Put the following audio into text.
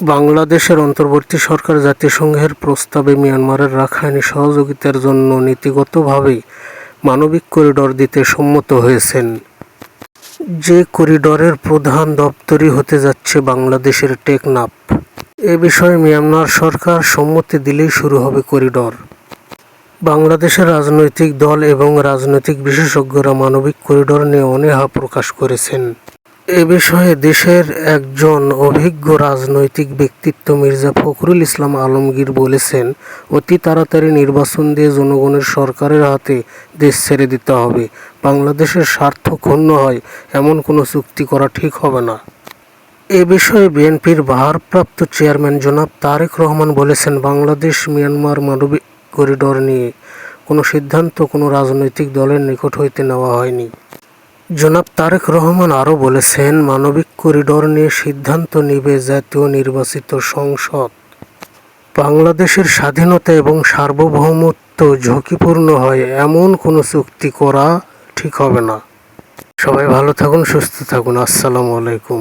বাংলাদেশের অন্তর্বর্তী সরকার জাতিসংঘের প্রস্তাবে মিয়ানমারের রাখাইনে সহযোগিতার জন্য নীতিগতভাবে মানবিক করিডোর দিতে সম্মত হয়েছেন। যে করিডোরের প্রধান দপ্তরই হতে যাচ্ছে বাংলাদেশের টেকনাফ। এ বিষয়ে মিয়ানমার সরকার সম্মতি দিলেই শুরু হবে করিডোর। বাংলাদেশের রাজনৈতিক দল এবং রাজনৈতিক বিশেষজ্ঞরা মানবিক করিডোর নিয়ে অনীহা প্রকাশ করেছেন। এ বিষয়ে দেশের একজন অভিজ্ঞ রাজনৈতিক ব্যক্তিত্ব মির্জা ফখরুল ইসলাম আলমগীর বলেছেন, অতি তাড়াতাড়ি নির্বাচন দিয়ে জনগণের সরকারের হাতে দেশ ছেড়ে দিতে হবে। বাংলাদেশের স্বার্থ ক্ষুণ্ণ হয় এমন কোনো চুক্তি করা ঠিক হবে না। এ বিষয়ে বিএনপির ভারপ্রাপ্ত চেয়ারম্যান জনাব তারেক রহমান বলেছেন, বাংলাদেশ মিয়ানমার মানবিক করিডোর নিয়ে কোনো সিদ্ধান্ত কোনো রাজনৈতিক দলের নিকট হইতে নেওয়া হয়নি। জনাব তারেক রহমান আরও বলেছেন, মানবিক করিডোর নিয়ে সিদ্ধান্ত নিবে জাতীয় নির্বাচিত সংসদ। বাংলাদেশের স্বাধীনতা এবং সার্বভৌমত্ব ঝুঁকিপূর্ণ হয় এমন কোনো চুক্তি করা ঠিক হবে না। সবাই ভালো থাকুন, সুস্থ থাকুন। আসসালামু আলাইকুম।